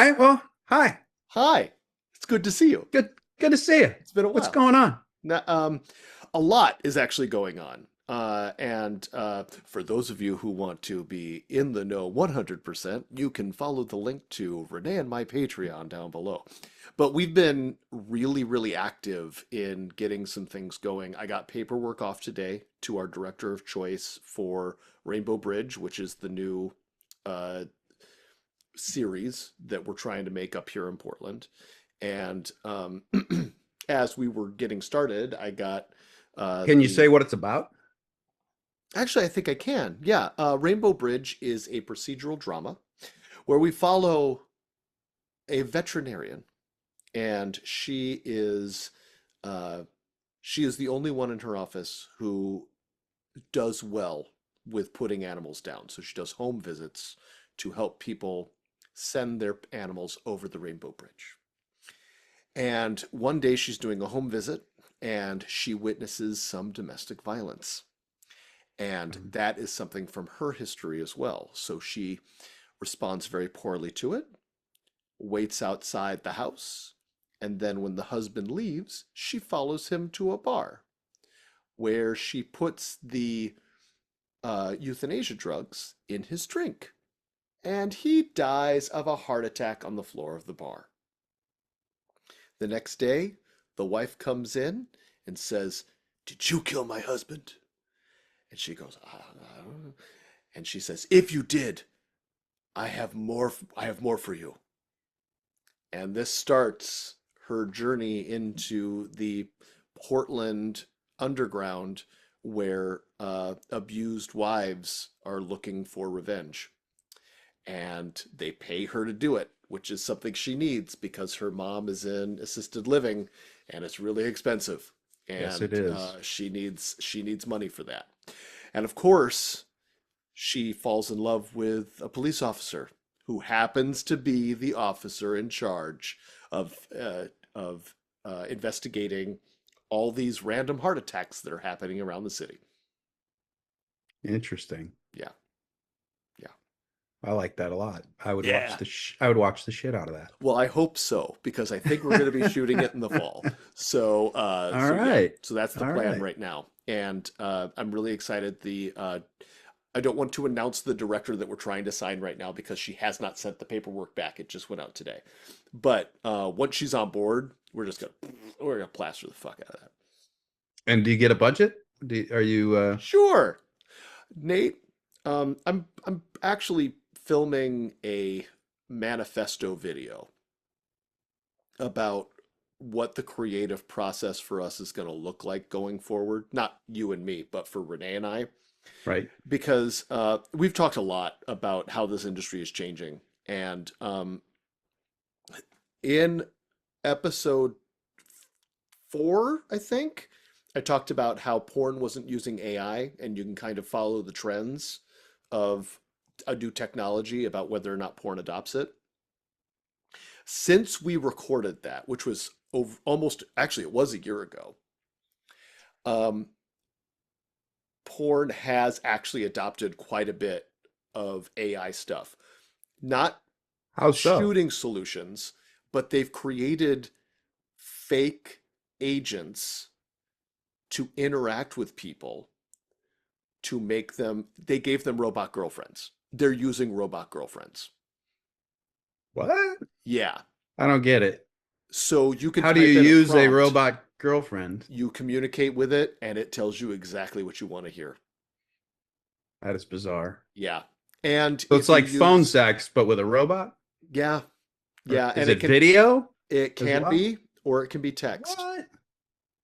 right. Well, hi. Hi, it's good to see you. Good to see you. It's been a What's while. going on? Now, a lot is actually going on. And For those of you who want to be in the know 100%, you can follow the link to Renee and my Patreon down below. But we've been really, really active in getting some things going. I got paperwork off today to our director of choice for Rainbow Bridge, which is the new uh, series that we're trying to make up here in Portland. And as we were getting started, I got Can you say the. what it's about? Actually, I think I can. Yeah. Rainbow Bridge is a procedural drama where we follow a veterinarian, and uh, she is the only one in her office who does well with putting animals down. So she does home visits to help people send their animals over the Rainbow Bridge. And one day she's doing a home visit and she witnesses some domestic violence. And Mhm. that is something from her history as well. So she responds very poorly to it, waits outside the house, and then when the husband leaves, she follows him to a bar where she puts the euthanasia drugs in his drink. And he dies of a heart attack on the floor of the bar. The next day, the wife comes in and says, "Did you kill my husband?" And she goes, "I don't know." And she says, "If you did, I have more for you." And this starts her journey into the Portland underground where abused wives are looking for revenge. And they pay her to do it, which is something she needs because her mom is in assisted living and it's really expensive. Yes, it And is. she needs money for that. And of course, she falls in love with a police officer who happens to be the officer in charge of investigating all these random heart attacks that are happening around the city. Interesting. Yeah, yeah, I like that a lot. yeah. I would watch the shit out of that. Well, I hope so because I think we're going to be shooting it in the fall. All So yeah, right. so that's the All plan right. right now, and I'm really excited. I don't want to announce the director that we're trying to sign right now because she has not sent the paperwork back. It just went out today. But once she's on board, we're gonna plaster the fuck out of that. And do you get a budget? Are you Sure, Nate. I'm actually filming a manifesto video about what the creative process for us is going to look like going forward. Not you and me, but for Renee and I, right? because we've talked a lot about how this industry is changing. And in episode 4, I think, I talked about how porn wasn't using AI and you can kind of follow the trends of a new technology about whether or not porn adopts it. Since we recorded that, which was almost, actually, it was a year ago, um, porn has actually adopted quite a bit of AI stuff. Not How so? shooting solutions, but they've created fake agents to interact with people to make them, they gave them robot girlfriends. They're using robot girlfriends. What? Yeah. I don't get it. So you can How do you type in a use a prompt, robot girlfriend? you communicate with it, and it tells you exactly what you want to hear. That is bizarre. Yeah. And So it's if you like phone use, sex, but with a robot? yeah, Or yeah, is and it video it as can well? be, or it can be text. What?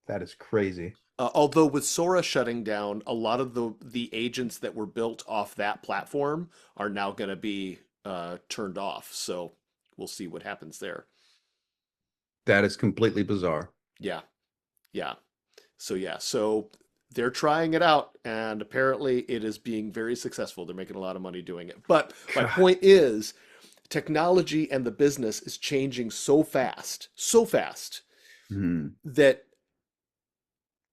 That is crazy. Although with Sora shutting down, a lot of the agents that were built off that platform are now going to be turned off. So we'll see what happens there. That is completely bizarre. Yeah, yeah. So they're trying it out, and apparently it is being very successful. They're making a lot of money doing it. But my God. point is, technology and the business is changing so fast Hmm. that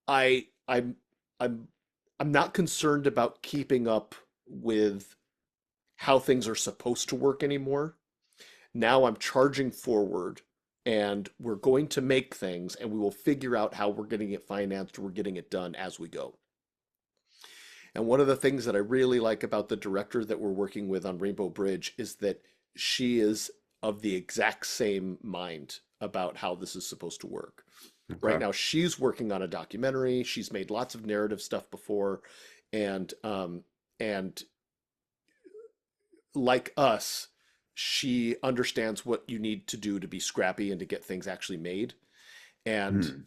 I I'm I'm I'm not concerned about keeping up with how things are supposed to work anymore. Now I'm charging forward and we're going to make things and we will figure out how we're getting it financed or we're getting it done as we go. And one of the things that I really like about the director that we're working with on Rainbow Bridge is that she is of the exact same mind about how this is supposed to work. Right Okay. now, she's working on a documentary. She's made lots of narrative stuff before, and like us, she understands what you need to do to be scrappy and to get things actually made. And Hmm.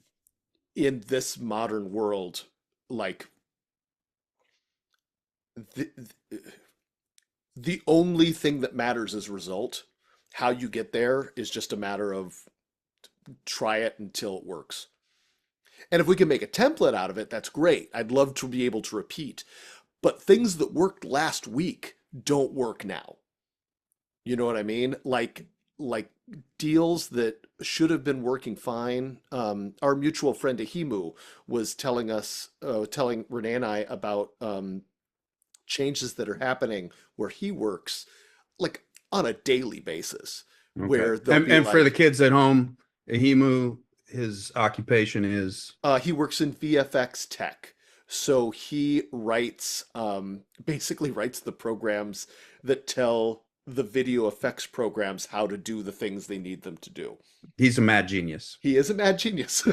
in this modern world, like the, the only thing that matters is result. How you get there is just a matter of try it until it works. And if we can make a template out of it, that's great. I'd love to be able to repeat. But things that worked last week don't work now. You know what I mean? Like deals that should have been working fine. Our mutual friend Ahimu was telling Renee and I about changes that are happening where he works, like on a daily basis, Okay. where they'll be And for the like, kids at home, Himu, his occupation is he works in VFX tech. So he writes, basically writes the programs that tell the video effects programs how to do the things they need them to do. he's a mad genius. He is a mad genius.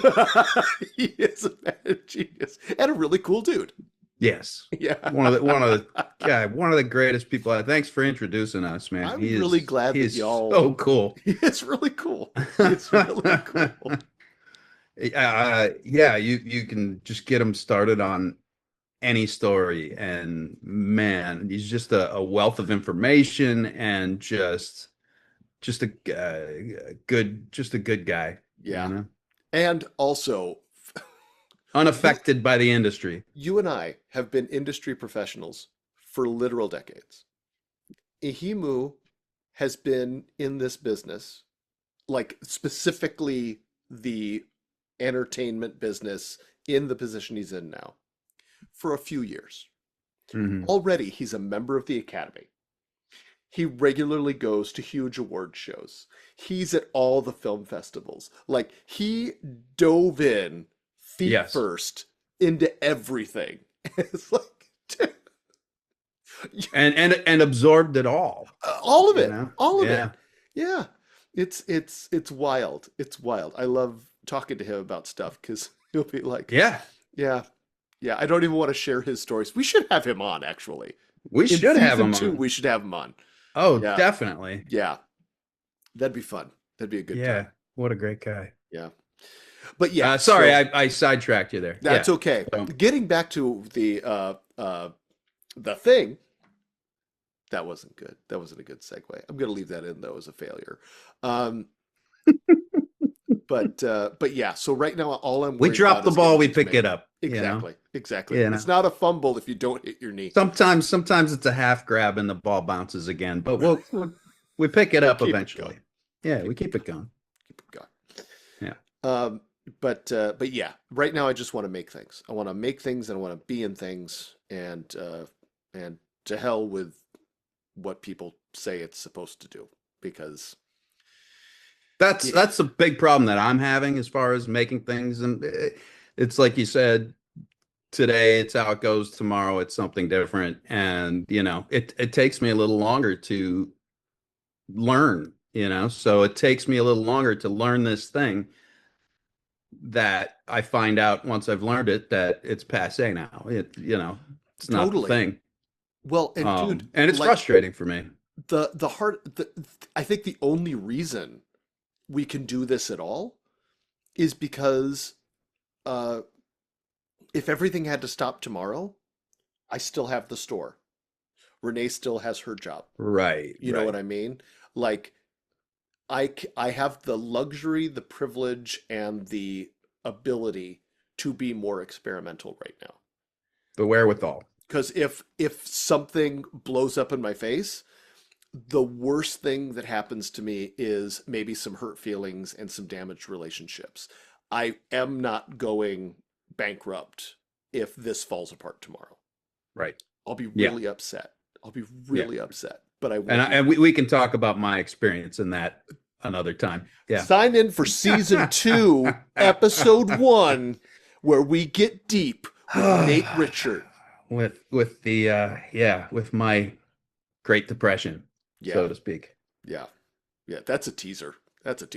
He is a mad genius and a really cool dude. Yes. Yeah. One of the greatest people. Thanks for introducing us, man. I'm really glad He that is y'all, so cool. he is really cool. He is really cool. Yeah, you can just get him started on any story, and man, he's just a wealth of information and just a good guy, you Yeah. know, And also, you unaffected by the industry. you and I have been industry professionals for literal decades. Ihimu has been in this business, like specifically the entertainment business in the position he's in now, for a few years. Hmm. Already, he's a member of the Academy. He regularly goes to huge award shows. He's at all the film festivals. Like, he dove in feet Yes, first into everything. It's like, dude, and absorbed it all of you it, know. all of Yeah, it. Yeah, it's wild. It's wild. I love talking to him about stuff because he'll be like, yeah. yeah, yeah. I don't even want to share his stories. We should have him on, actually. We In should have season him two, on. we should have him on. Oh, Yeah, definitely. yeah. That'd be fun. That'd be a good time. Yeah, what a great guy. Yeah. But yeah, Sorry, so I sidetracked you there. that's Yeah. okay. So, Getting back to the thing, that wasn't good. That wasn't a good segue. I'm gonna leave that in though as a failure. Um, but yeah, so right now all I'm we worried drop about the is getting ball, we things pick made. it up, you know. Exactly. Exactly. You know. It's not a fumble if you don't hit your knee. Sometimes it's a half grab and the ball bounces again, but we pick it We up keep it going. eventually. Yeah, we Keep it keep it going. going. Keep it going. Yeah. But yeah, right now I just want to make things. I want to make things and I want to be in things and to hell with what people say it's supposed to do because That's yeah, that's a big problem that I'm having as far as making things, and it's like you said, today it's how it goes, tomorrow it's something different, and it takes me a little longer to learn, so it takes me a little longer to learn this thing that I find out once I've learned it that it's passé now. It's not the totally. thing. Well, and dude, And it's like frustrating for me. the hard I think the only reason we can do this at all is because uh if everything had to stop tomorrow, I still have the store. Renee still has her job. Right, You know what right. I mean? Like I have the luxury, the privilege, and the ability to be more experimental right now. The wherewithal. Because if something blows up in my face, the worst thing that happens to me is maybe some hurt feelings and some damaged relationships. I am not going bankrupt if this falls apart tomorrow. Right. I'll be Yeah. really upset. I'll be Yeah. really upset. but I And wouldn't. we can talk about my experience in that another time. Yeah. Sign in for season 2, episode 1, where we get deep with Nate Richard. With the with my Great Depression, Yeah, so to speak. yeah, yeah. That's a teaser.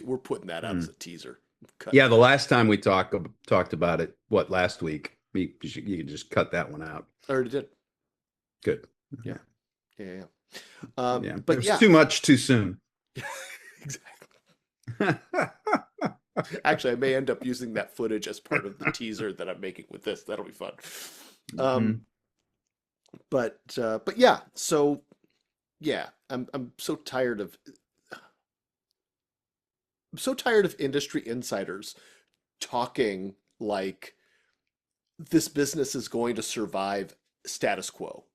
We're putting that out as Mm. a teaser. Cutting Yeah, the that. last time we talked about it, what, last week? You can just cut that one out. I already did. Good. Yeah, Yeah. yeah, yeah. Yeah. It But was yeah, too much too soon. exactly. Actually, I may end up using that footage as part of the teaser that I'm making with this. That'll be fun. Um, Mhm. but yeah. So yeah, I'm so tired of industry insiders talking like this business is going to survive status quo.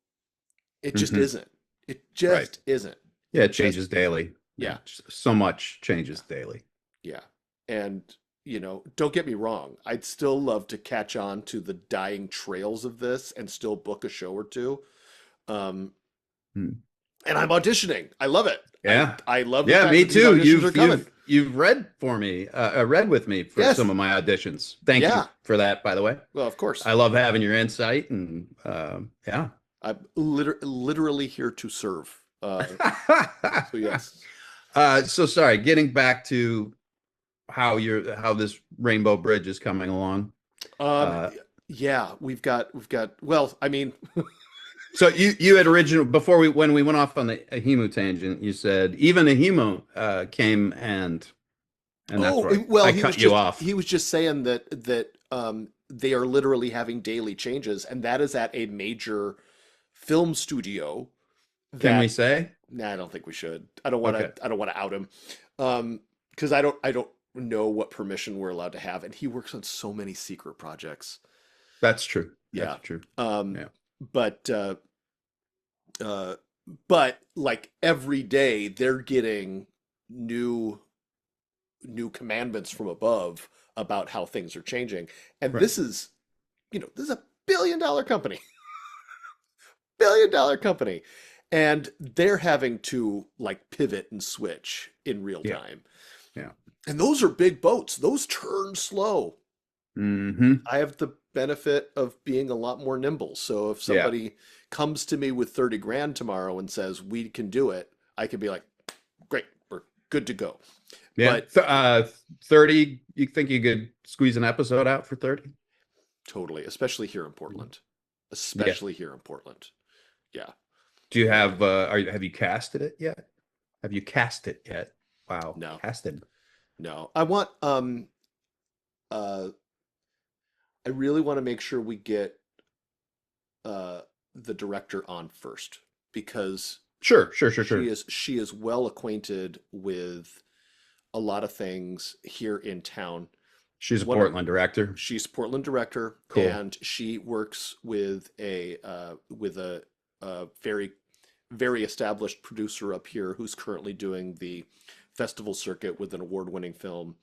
It just Mhm. isn't. It Right. just isn't. Yeah, It it just changes daily. Yeah. yeah, So much changes daily. yeah. And don't get me wrong. I'd still love to catch on to the dying trails of this and still book a show or two. Um, Hmm. and I'm auditioning. I love it. I Yeah. I love the Yeah, fact me that these too. auditions are coming. You've read for me, read with me for some Yes. of my auditions. Thank you Yeah. for that, by the way. Well, of course. I love having your insight and yeah. I'm literally here to serve. So yes. So sorry, getting back to how this Rainbow Bridge is coming along. Um, Uh, yeah, we've got. Well, I mean, so you had original before when we went off on the Ahimu tangent, you said even Ahimu came and that's oh, where well, I cut you off. he was just saying that they are literally having daily changes, and that is at a major film studio. Can we That say? Nah, I don't think we should. Okay, I don't want to out him, because I don't know what permission we're allowed to have, and he works on so many secret projects. that's true. Yeah. That's true. Um, Yeah. but uh, but like every day they're getting new commandments from above about how things are changing. And Right. this is a billion-dollar company. Billion-dollar company. And they're having to like pivot and switch in real Yeah. time. Yeah. And those are big boats. Those turn slow. Hmm. I have the benefit of being a lot more nimble. So if Yeah. somebody comes to me with 30 grand tomorrow and says, we can do it, I can be like, great, we're good to go. Yeah. But 30, you think you could squeeze an episode out for 30? totally, especially here in Portland. Yeah. Especially here in Portland. Yeah. Do you Yeah. have have you casted it yet? Have you cast it yet? Wow. No, Casted. no. Uh I really want to make sure we get uh the director on first because Sure. she is well acquainted with a lot of things here in town. She's a One of Portland director. She's Portland director, Cool. and she works with a very very established producer up here who's currently doing the festival circuit with an award-winning film.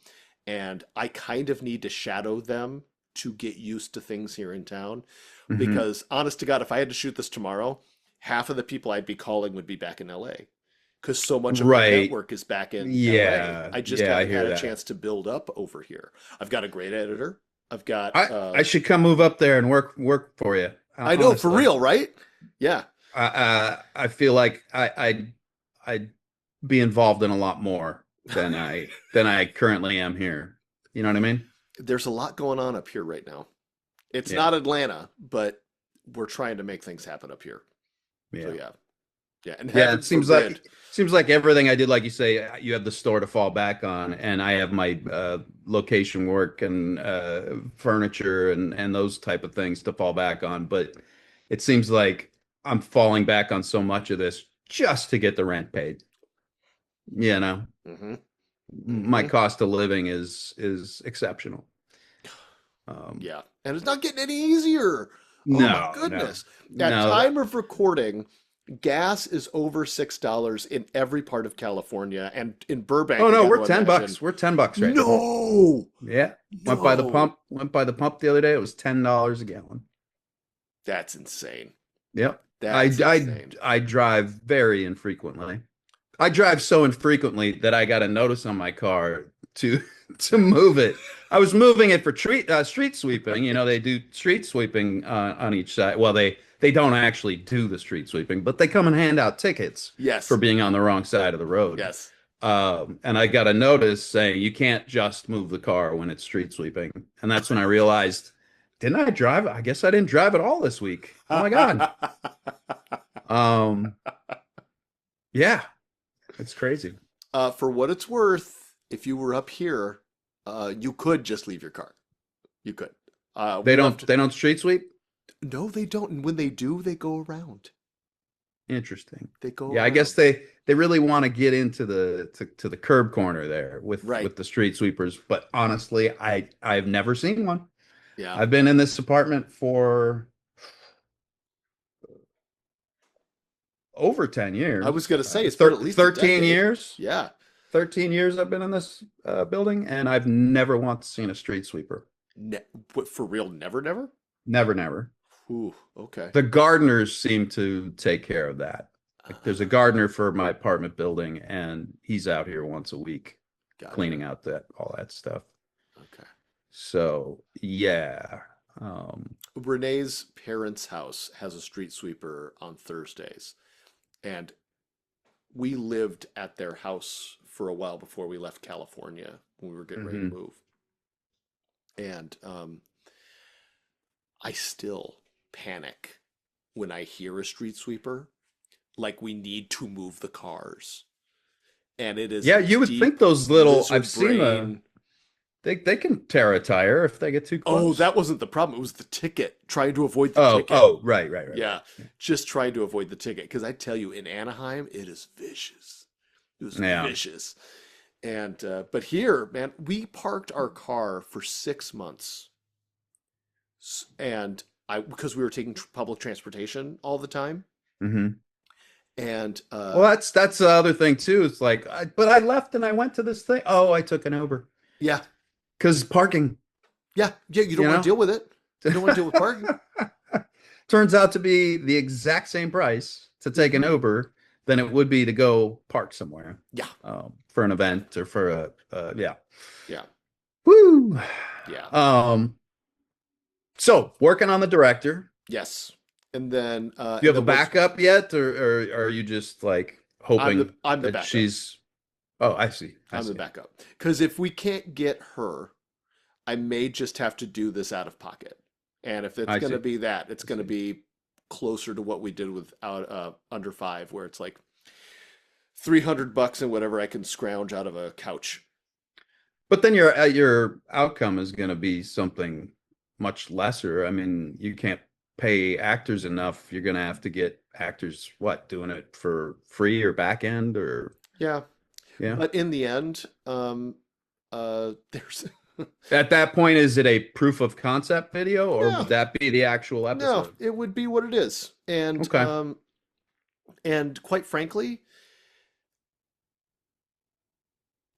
And I kind of need to shadow them to get used to things here in town Hmm. because honest to God, if I had to shoot this tomorrow, half of the people I'd be calling would be back in LA because so much of my Right. network is back in LA. Yeah. I just Yeah, I haven't hear had a that. chance to build up over here. I've got a great editor. I've got I should come move up there and work for you. I know for Honestly. real, right? Yeah. I feel like I'd be involved in a lot more than I currently am here. You know what I mean? There's a lot going on up here right now. It's Yeah. not Atlanta, but we're trying to make things happen up here. So Yeah. yeah. Yeah. And Yeah, heaven it forbid. seems like everything I did, like you say, you have the store to fall back on, and I have my location work and furniture and those type of things to fall back on. But it seems like I'm falling back on so much of this just to get the rent paid. You know, Hmm. my Hmm. cost of living is exceptional. Um, Yeah. And it's not getting any easier. Oh my no, no, goodness. At no. time of recording, gas is over $6 in every part of California and in Burbank, Oh I no, got we're to 10 imagine. bucks. We're 10 bucks right now. No. Yeah. Went by the No. pump. Went by the pump the other day. It was $10 a gallon. That's insane. Yep. I That's I insane. I drive very infrequently. I drive so infrequently that I got a notice on my car to to move it. I was moving it for street sweeping. You know, they do street sweeping on each side. Well, they don't actually do the street sweeping, but they come and hand out tickets for Yes. being on the wrong side of the road. Yes. And I got a notice saying you can't just move the car when it's street sweeping. And that's when I realized, didn't I drive? I guess I didn't drive at all this week. Oh my God. Um, yeah, it's crazy. For what it's worth, if you were up here, you could just leave your car. You could. They We don't left. they don't street sweep? No, they don't. And when they do, they go around. Interesting. They go Yeah, I guess around. they really want to get into to the curb corner there Right. with the street sweepers, but honestly, I've never seen one. Yeah. I've been in this apartment for over 10 I was years. gonna say it's been at least a 13 decade. years. Yeah. 13 years I've been in this building and I've never once seen a street sweeper. What, for real? Never, never? Never, never. Ooh, okay. The gardeners seem to take care of that. Like there's a Uh, gardener for my apartment building and he's out here once a week gotcha. cleaning out that all that stuff. Okay. So yeah. Um, Renee's parents' house has a street sweeper on Thursdays, and we lived at their house for a while before we left California when we were getting ready to mhm. move. And I still panic when I hear a street sweeper, like we need to move the cars. And it is Yeah, a you would think deep those little I've lizard seen the brain. they can tear a tire if they get too Oh, close. that wasn't the problem. It was the ticket, trying to avoid the Oh, ticket. oh, right, right, right, right. Yeah, just trying to avoid the ticket. Because I tell you, in Anaheim, it is vicious. It was Yeah. vicious. And but here, man, we parked our car for 6 months, and I because we were taking public transportation all the time, Hmm. and Well, that's the other thing too. It's like, but I left and I went to this thing. Oh, I took an Uber yeah, because parking, yeah, you don't you want to know, deal with it. You don't want to deal with parking. turns out to be the exact same price to take an Hmm. Uber than it would be to go park somewhere Yeah, for an event or for yeah. yeah, Woo. yeah. Um, so working on the director. Yes, Do you and have a then once backup yet, or are you just like hoping I'm the that backup. she's? Oh, I see. I I'm the see. backup. Because if we can't get her, I may just have to do this out of pocket. And if it's I going to see. be that, it's I going to see. be closer to what we did with under five, where it's like $300 and whatever I can scrounge out of a couch. But then your outcome is going to be something much lesser. I mean, you can't pay actors enough. You're going to have to get actors what doing it for free or back end or Yeah, yeah. but in the end, there's At that point, is it a proof of concept video or would no, that be the actual no, episode? it would be what it is, Okay. and quite frankly,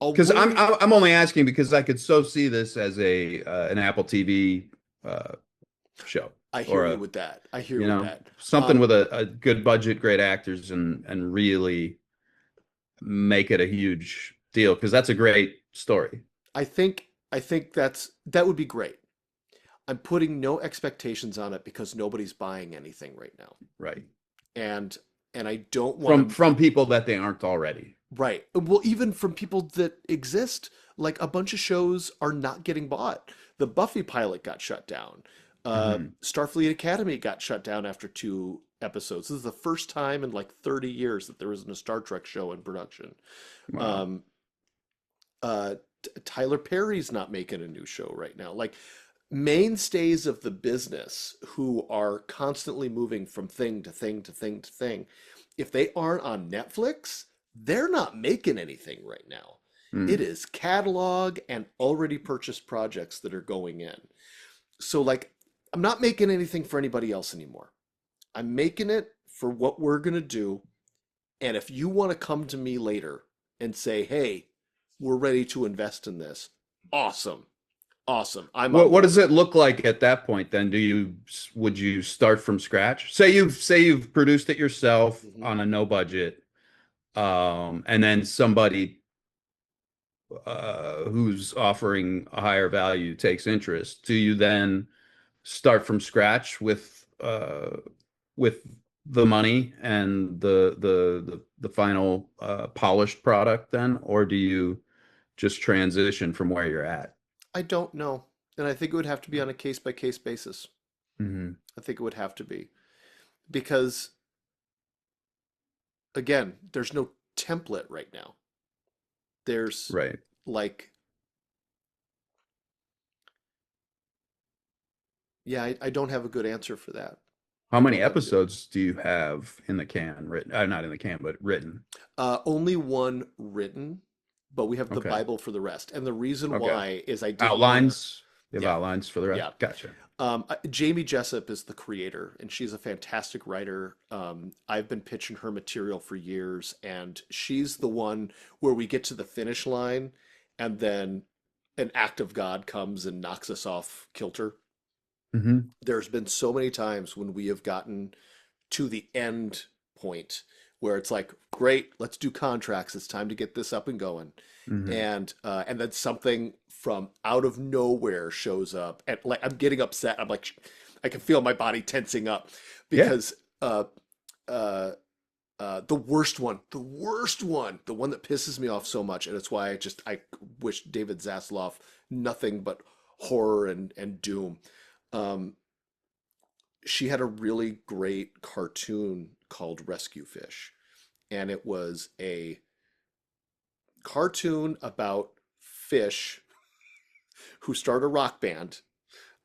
a Because win. I'm only asking because I could so see this as a an Apple TV uh, show I or hear you a with that. I hear you with that. something Um, with a good budget, great actors, and really make it a huge deal because that's a great story. I think that would be great. I'm putting no expectations on it because nobody's buying anything right now. Right. And I don't want From to. people that they aren't already. Right. Well, even from people that exist, like a bunch of shows are not getting bought. The Buffy pilot got shut down. Hmm. Starfleet Academy got shut down after 2 episodes. This is the first time in like 30 years that there isn't a Star Trek show in production. Wow. Um, Tyler Perry's not making a new show right now. Like mainstays of the business who are constantly moving from thing to thing to thing to thing, if they aren't on Netflix, they're not making anything right now. It Hmm. is catalog and already purchased projects that are going in. So, like, I'm not making anything for anybody else anymore. I'm making it for what we're going to do. And if you want to come to me later and say, hey, we're ready to invest in this, awesome. Awesome. I'm on What board. does it look like at that point then? Would you start from scratch? Say you've produced it yourself Mhm. on a no budget, and then somebody who's offering a higher value takes interest. Do you then start from scratch with the money and the final polished product then, or do you just transition from where you're at? I don't know. And I think it would have to be on a case by case basis. Hmm. I think it would have to be because, again, there's no template right now. There's Right. like, yeah, I don't have a good answer for that. How I many don't have a good. episodes do you have in the can written? Not in the can, but written. Only one written, but we have the Okay. Bible for the rest. And the reason Okay. why is I didn't want to, Outlines. You have yeah, outlines for the rest. yeah. Gotcha. Jamie Jessup is the creator, and she's a fantastic writer. I've been pitching her material for years, and she's the one where we get to the finish line, and then an act of God comes and knocks us off kilter. Hmm. There's been so many times when we have gotten to the end point where it's like, great, let's do contracts. It's time to get this up and going. Hmm. And then something from out of nowhere shows up, and like I'm getting upset. I'm like, I can feel my body tensing up Yeah. because uh, the one that pisses me off so much, and it's why I wish David Zaslav nothing but horror and doom. Um, she had a really great cartoon called Rescue Fish, and it was a cartoon about fish who start a rock band,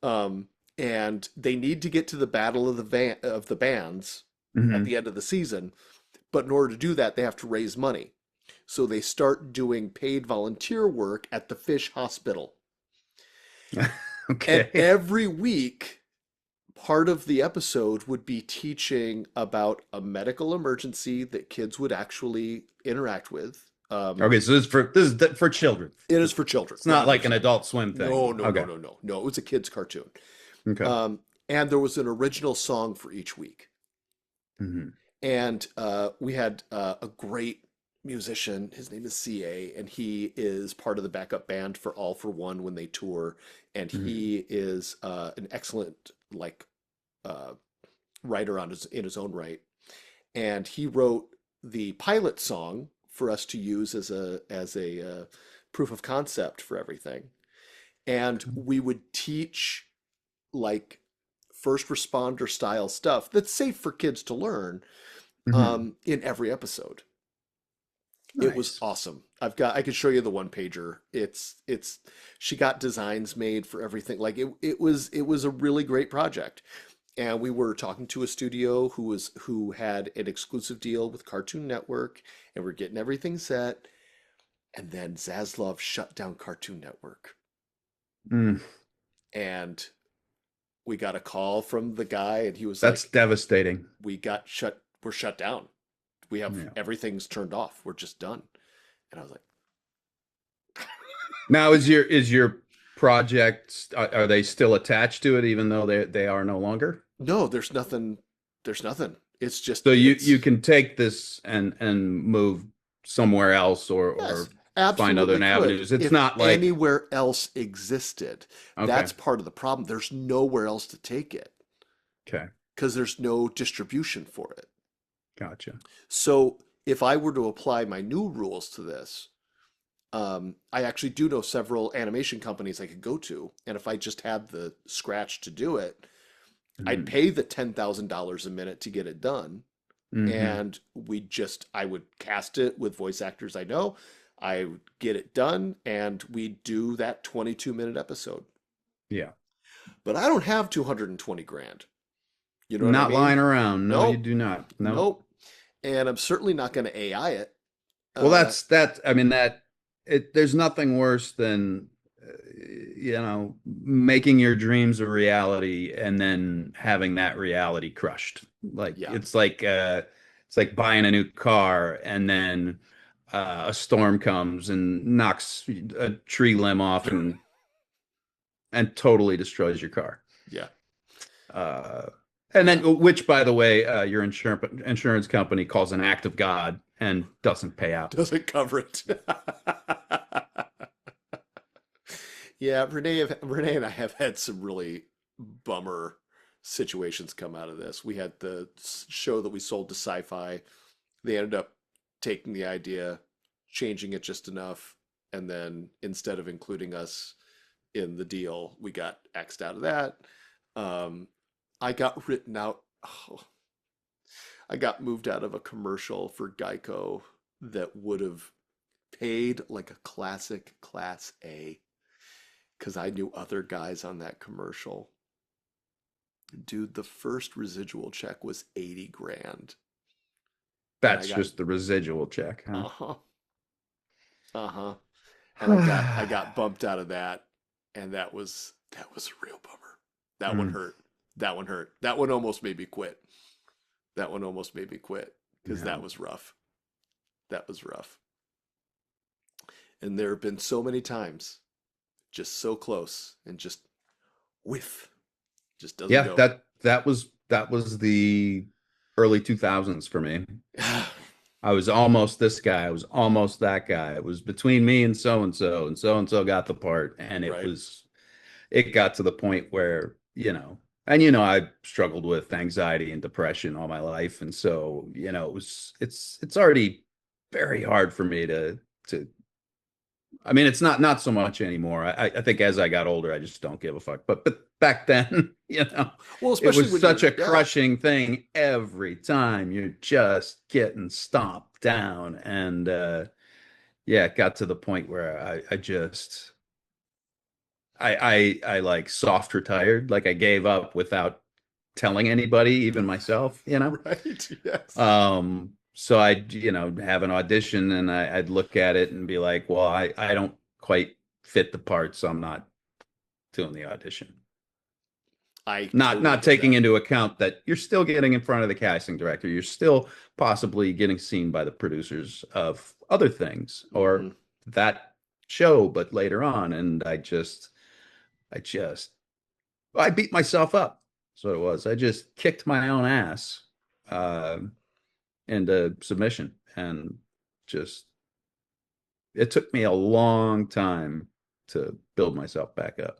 um, and they need to get to the battle of the bands at Hmm. the end of the season. But in order to do that, they have to raise money. So they start doing paid volunteer work at the fish hospital. And Okay. every week, part of the episode would be teaching about a medical emergency that kids would actually interact with. Okay, so this is for children. It is for children, It's not like an 100%. Adult Swim No, thing. no, no, Okay. no, no. No, it was a kid's cartoon. Okay. Um, and there was an original song for each week. Hmm. And we had a great musician. His name is CA, and he is part of the backup band for All for One when they tour. And Hmm. he is an excellent like uh, writer in his own right. And he wrote the pilot song for us to use as a proof of concept for everything. And we would teach like first responder style stuff that's safe for kids to learn Hmm. in every episode. It was Nice. awesome. I could show you the one pager. It's she got designs made for everything. Like it was a really great project. And we were talking to a studio who had an exclusive deal with Cartoon Network, and we're getting everything set. And then Zaslav shut down Cartoon Network. Mm, And we got a call from the guy, and he was that's like, devastating. we're shut down. We have Yeah. everything's turned off. We're just done. And I was like, Now, is your project, are they still attached to it even though they are no longer? no, there's nothing. There's nothing. It's So just, you can take this and move somewhere else yes, or find absolutely other could. avenues. It's If not like anywhere else existed, okay, that's part of the problem. There's nowhere else to take it okay, because there's no distribution for it. gotcha. So if I were to apply my new rules to this, I actually do know several animation companies I could go to, and if I just had the scratch to do it, I'd Hmm. pay the $10,000 a minute to get it done, Hmm. and I would cast it with voice actors I know. I would get it done, and we do that 22-minute episode. Yeah. But I don't have 220 grand. You know what I Not mean? lying around. No, you Nope, do not. No. nope. And I'm certainly not going to AI it. Well, Uh, that. I mean, there's nothing worse than making your dreams a reality and then having that reality crushed. Like yeah. it's like buying a new car and then a storm comes and knocks a tree limb off and and totally destroys your car. Yeah. Uh, and Yeah. then, which, by the way, your insurance company calls an act of God and doesn't pay out. Doesn't cover it. Yeah, Renee and I have had some really bummer situations come out of this. We had the show that we sold to Sci-Fi. They ended up taking the idea, changing it just enough, and then instead of including us in the deal, we got X'd out of that. Um, I got written out. Oh, I got moved out of a commercial for Geico that would have paid like a classic Class A because I knew other guys on that commercial. Dude, the first residual check was 80 grand. And I That's got, just the residual check, huh? uh-huh, uh-huh. And I got bumped out of that, and that was a real bummer. That one Mm, hurt. That one hurt. That one almost made me quit. That one almost made me quit because yeah. that was rough. That was rough. And there have been so many times, just so close and just whiff, just doesn't Yeah, go. that was the early 2000s for me. I was almost this guy. I was almost that guy. It was between me and so and so got the part. And Right. it got to the point where, I struggled with anxiety and depression all my life. And so, it's already very hard for me to, I mean, it's not so much anymore. I think as I got older, I just don't give a fuck. But back then, Well, it especially was when such you're, a yeah, crushing thing every time. You're just getting stomped down. And yeah, it got to the point where I just I like soft retired, like I gave up without telling anybody, even myself. right, yes. So I'd, have an audition and I'd look at it and be like, well, I don't quite fit the part, so I'm not doing the audition. I totally Not get taking that. into account that you're still getting in front of the casting director. You're still possibly getting seen by the producers of other things Hmm. or that show, but later on. And I just I beat myself up. That's what it was. I just kicked my own ass uh, into submission, and just it took me a long time to build myself back up.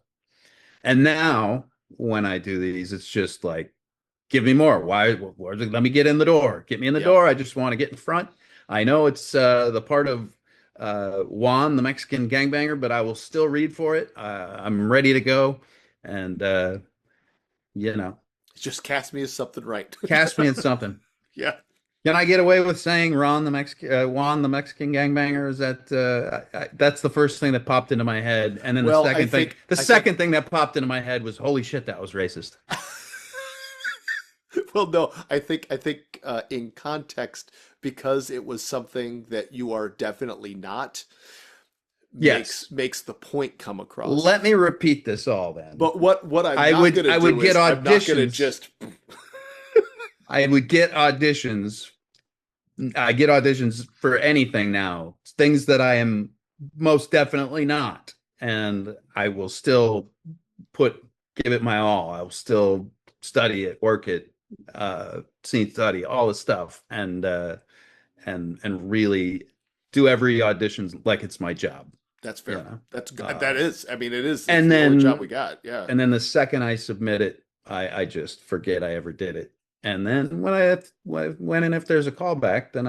And now, when I do these, it's just like, give me more. Why? Let me get in the door. Get me in the Yep. door. I just want to get in front. I know it's the part of Juan, the Mexican gangbanger, but I will still read for it. I'm ready to go, and you know. Just cast me as something right. Cast me in something. Yeah. Can I get away with saying Juan the Mexican gangbanger? Is that that's the first thing that popped into my head, and then the Well, I second thing, think the I think second thing that popped into my head was, holy shit, that was racist. well, no, I think in context, because it was something that you are definitely not, makes Yes. makes the point come across. Let me repeat this all then. But what I'm I not would gonna I would do get is I'm not gonna auditions. just I would get auditions. I get auditions for anything now. Things that I am most definitely not. And I will still put give it my all. I'll still study it, work it, scene study, all the stuff, and really do every audition like it's my job, That's you fair. know. That is. I mean, it is. It's And the only job we then got. Yeah. and then the second I submit it, I just forget I ever did it. And then when and if there's a callback, then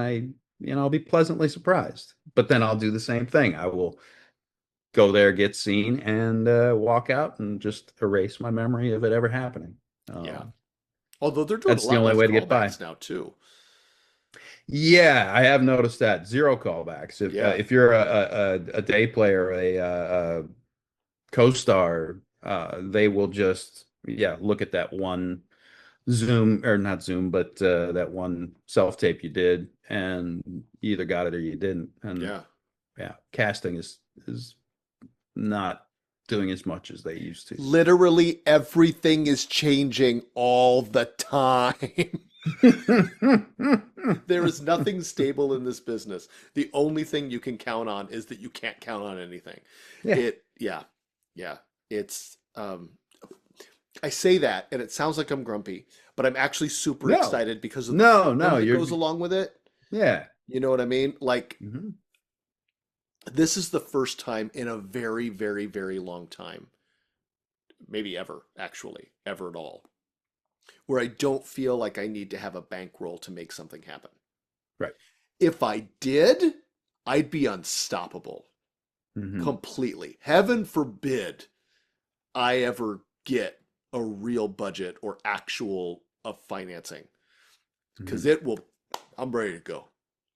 I'll be pleasantly surprised. But then I'll do the same thing. I will go there, get seen, and walk out and just erase my memory of it ever happening. Yeah. Um, Although they're doing a that's the lot only less way to get by. callbacks now too. Yeah, I have noticed that. Zero callbacks. If Yeah. if you're a day player, a co-star, they will just look at that one Zoom or not Zoom, but that one self-tape you did, and you either got it or you didn't. And Yeah. yeah, casting is not doing as much as they used Literally everything is changing all the time. to. There is nothing stable in this business. The only thing you can count on is that you can't count on anything. Yeah. Yeah, yeah. It's um, I say that and it sounds like I'm grumpy, but I'm actually super No, excited because of the no, freedom no. that You're goes along with it. yeah. You know what I mean? Like, Hmm. this is the first time in a very, very, very long time, maybe ever, actually, ever at all, where I don't feel like I need to have a bankroll to make something happen. Right. If I did, I'd be unstoppable Hmm. completely. Heaven forbid I ever get a real budget or actual of financing because Hmm. it will, I'm ready to go.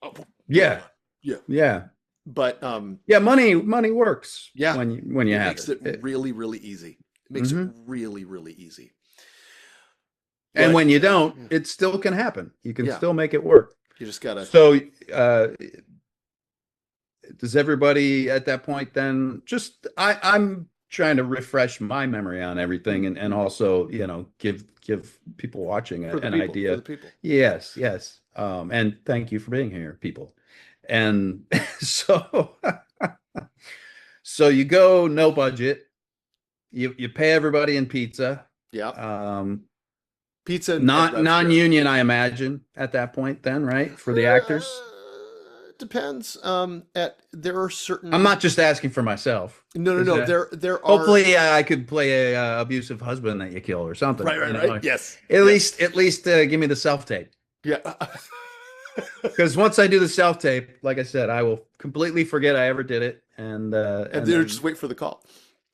Oh, yeah, Yeah. yeah. Yeah. But Yeah. Money works yeah, when you it have makes it. it really, really easy. It makes it Mhm. really, really easy. And But when you don't, yeah, it still can happen. You can yeah, still make it work. you just gotta. So, uh, does everybody at that point then just I'm trying to refresh my memory on everything and also, give people watching For the an people, for idea. the people. Yes, yes. And thank you for being here, people. And so so you go no budget, you pay everybody in pizza. Yeah, Um, pizza and not rev share. non-union, I imagine, at that point then, right? For the actors. Depends. At there are I'm certain. not just asking for myself. No, no, Is no. that There are. hopefully I could play a abusive husband that you kill or something, Right, right, right. Yes, At yes, least give me the self-tape. yeah. Because once I do the self-tape, like I said, I will completely forget I ever did it, and And they're just wait for the call.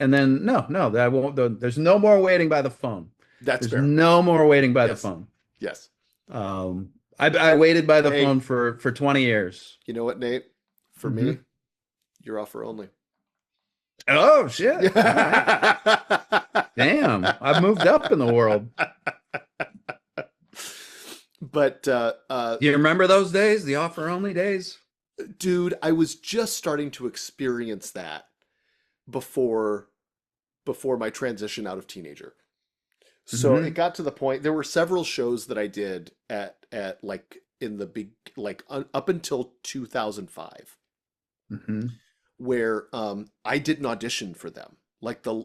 no, that won't. There's no more waiting by the phone. That's There's fair. no more waiting by the Yes, phone. yes. I waited by the Hey, phone for 20 years. you know what, Nate? For me, Hmm. you're offer only. Oh shit! All right. Yeah. Damn, I've moved up in the world. But Do you remember those days, the offer only days? dude, I was just starting to experience that before my transition out of teenager. So it Hmm. got to the point there were several shows that I did at like in the big up until 2005 Hmm. where I didn't audition for them. Like the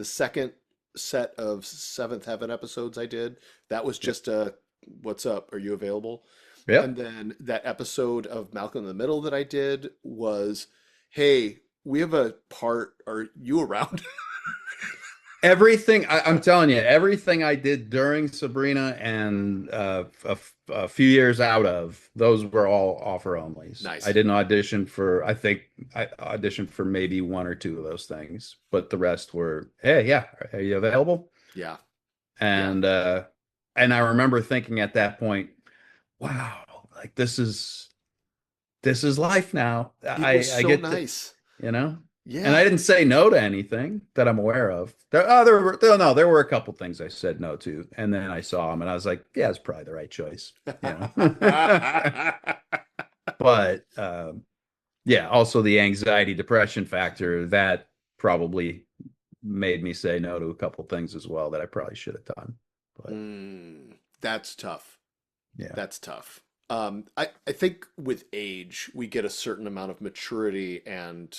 second set of Seventh Heaven episodes I did, that was Yep. just a what's up? Are you available? And Yep. then that episode of Malcolm in the Middle that I did was, hey, we have a part. Are you around? Everything I'm telling you, everything I did during Sabrina and a few years out of those were all offer onlys. I Nice. didn't audition for. I think I auditioned for maybe one or two of those things, but the rest were, hey, yeah, are you available? Yeah. Yeah. And uh, and I remember thinking at that point, wow, like this is life now. It was I so get to, nice. you know, and I Yeah. didn't say no to anything that I'm aware of. There were a couple things I said no to, and then I saw them, and I was like, yeah, it's probably the right choice, But yeah, also the anxiety, depression factor that probably made me say no to a couple things as well that I probably should have done. But That's tough. yeah, That's tough. I think with age we get a certain amount of maturity and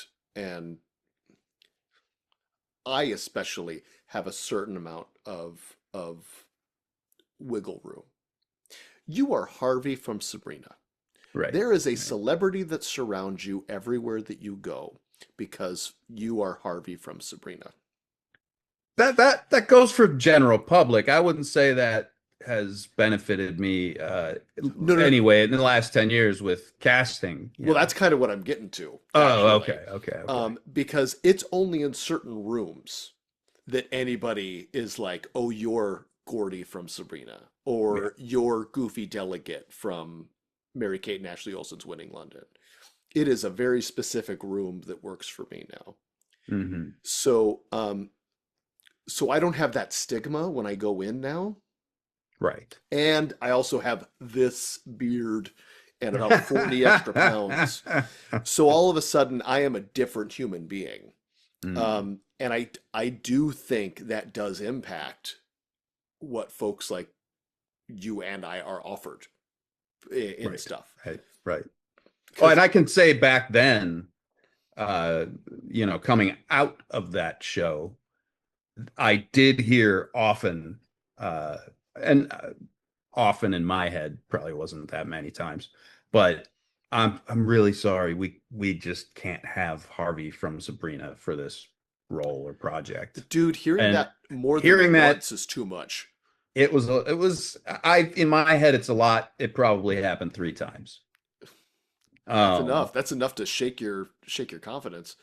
I especially have a certain amount of wiggle room. You are Harvey from Sabrina. right, There is a right. celebrity that surrounds you everywhere that you go because you are Harvey from Sabrina. That goes for general public. I wouldn't say that has benefited me No, no, no. anyway in the last 10 years with casting, Well, that's kind of what I'm getting to, Oh, actually. okay, okay, okay. Because it's only in certain rooms that anybody is like, oh, you're Gordy from Sabrina, Yeah. or you're Goofy Delegate from Mary Kate and Ashley Olsen's Winning London. It is a very specific room that works for me now. Hmm. So, so I don't have that stigma when I go in now. Right. And I also have this beard and about 40 extra pounds. So all of a sudden, I am a different human being. Mm, And I do think that does impact what folks like you and I are offered in right. stuff. Right. Right. Oh, and Because I can say back then, uh, coming out of that show, I did hear often, uh, and often in my head, probably wasn't that many times, but I'm really sorry. We just can't have Harvey from Sabrina for this role or project. Dude, hearing And that more hearing than that once is too much. it was I in my head it's a lot. It probably happened 3 times. That's enough. Um, That's enough to shake your confidence.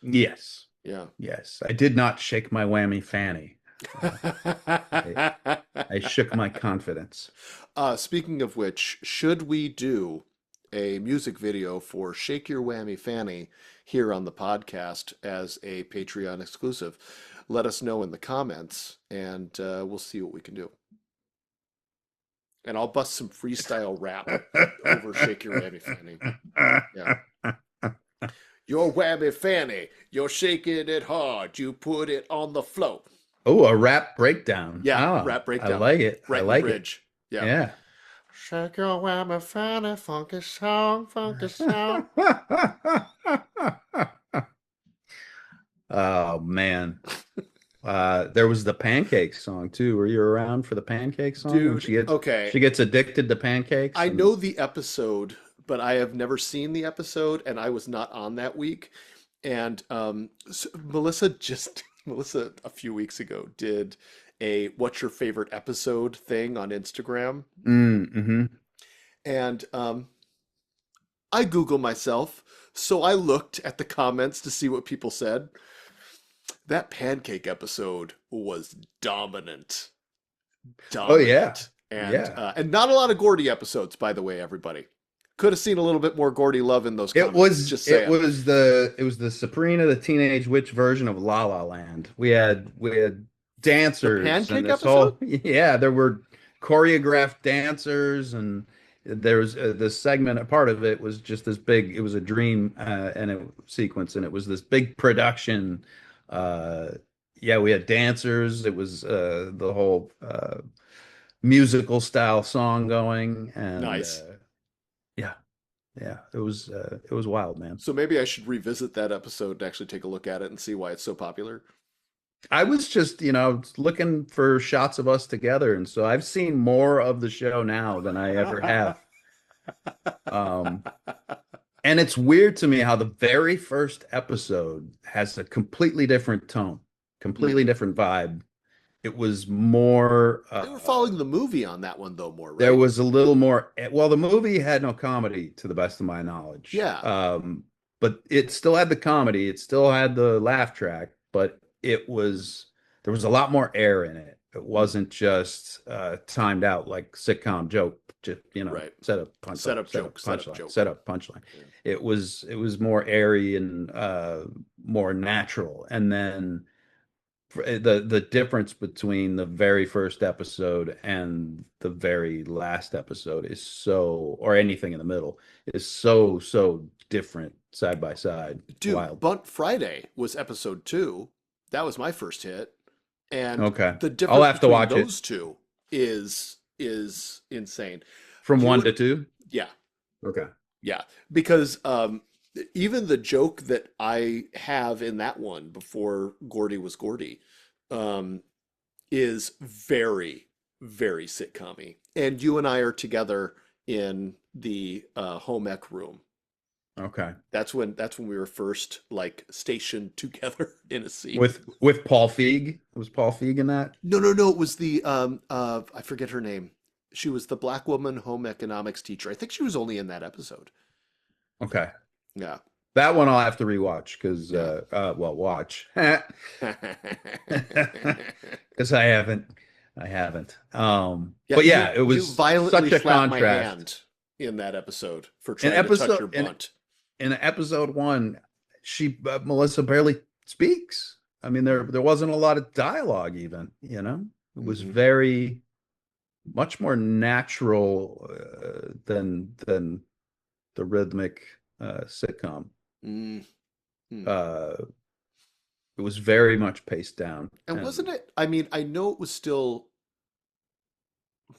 yes, Yeah. yes. I did not shake my whammy fanny. Uh, I I shook my confidence. Speaking of which, should we do a music video for Shake Your Whammy Fanny here on the podcast as a Patreon exclusive? Let us know in the comments, and we'll see what we can do. And I'll bust some freestyle rap over Shake Your Whammy Fanny. Yeah. Your whammy fanny, you're shaking it hard. You put it on the floor. Oh, a rap breakdown. Yeah, Oh, rap I breakdown. like it. I Right in the like it. bridge. Yeah. Yeah. Shake your whammy fanny, funky song, funky song. Oh man. There was the pancake song too. Were you around for the pancake song when Dude, she gets okay. she gets addicted to pancakes I and know the episode, but I have never seen the episode, and I was not on that week. And Melissa just Melissa a few weeks ago did a "What's your favorite episode" thing on Instagram, hmm and I Google myself, so I looked at the comments to see what people said. That pancake episode was dominant, Oh yeah. dominant, and Yeah. not a lot of Gordy episodes, by the way, everybody. Could have seen a little bit more Gordy love in those It comments. was Just it saying. was the it was the Sabrina the Teenage Witch version of La La Land. We had The dancers and pancake this episode? whole yeah, there were choreographed dancers and there was this segment, a part of it was just this big, it was a dream and a sequence and it was this big production. Uh yeah, we had dancers. It was the whole musical style song going and Nice. yeah. Yeah, it was wild, man. So maybe I should revisit that episode and actually take a look at it and see why it's so popular. I was just, looking for shots of us together, and so I've seen more of the show now than I ever have. Um, and it's weird to me how the very first episode has a completely different tone, completely Hmm. different vibe. It was more, They were following the movie on that one though more, there right? was a little more, well, the movie had no comedy to the best of my knowledge. Yeah. But it still had the comedy, it still had the laugh track, but there was a lot more air in it. It Hmm. wasn't just timed out like sitcom joke, just Right. set up Set punchline, up set up joke, set up punchline, joke. set up punchline. Yeah. It was more airy and more natural. And then the difference between the very first episode and the very last episode is so, or anything in the middle, is so different side by side. It's Dude, wild. Bunt Friday was episode 2. That was my first hit. And Okay. the I'll difference have to between watch it those two is insane. from You one would to two. Yeah, Okay. yeah. Because even the joke that I have in that one before Gordy was Gordy um is very, very sitcom-y. And you and I are together in the home ec room. Okay. That's when we were first like stationed together in a scene. With Paul Feig. Was Paul Feig in that? No, no, no. It was the I forget her name. She was the black woman home economics teacher. I think she was only in that episode. Okay. Yeah. That one I'll have to rewatch because Yeah. well, watch. Yeah, Because I haven't. But you yeah, it you was violently such a slapped my contrast. hand in that episode for In trying to touch episode your butt. in episode one, Melissa barely speaks. I mean, there wasn't a lot of dialogue even, It was Hmm. very much more natural than the rhythmic sitcom. Hmm. Uh, it was very much paced down, And wasn't and it? I mean, I know it was still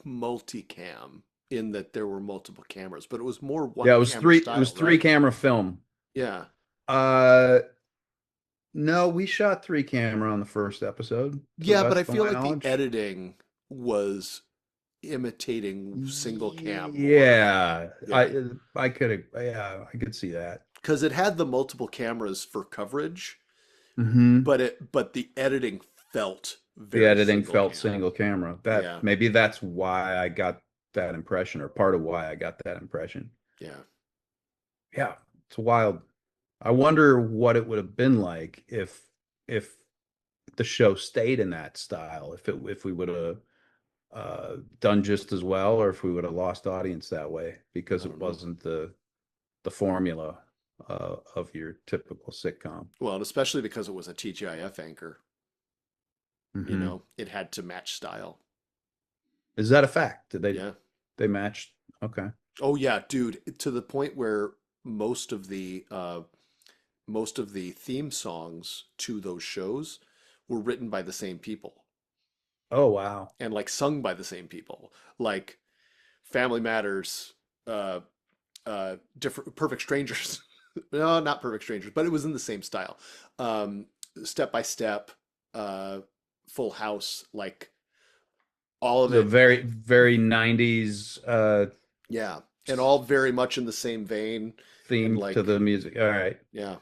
multicam in that there were multiple cameras, but it was more yeah, one camera it was style, three right? camera film. Yeah. Uh, no, we shot three camera on the first episode, to the Yeah, but I best of feel my like the knowledge. editing was imitating single cam more. Yeah, Yeah. I could have, yeah, I could see that. Because it had the multiple cameras for coverage, Hmm. but the editing felt The very editing single felt cam. single camera. That Yeah. maybe that's why I got that impression, or part of why I got that impression. Yeah. Yeah, it's wild. I wonder what it would have been like if the show stayed in that style, if we would have done just as well, or if we would have lost audience that way I because it don't know. wasn't the formula of your typical sitcom. Well, and especially because it was a TGIF anchor, Hmm. it had to match style. Is that a fact? Did Yeah. they matched? Okay. Oh yeah, dude, to the point where most of the theme songs to those shows were written by the same people Oh wow. and like sung by the same people. Like Family Matters, uh different Perfect Strangers. No, not Perfect Strangers, but it was in the same style. Um Step by Step, uh Full House, like all of The it. very 90s Yeah. And all very much in the same vein and theme to like the music. All right. yeah.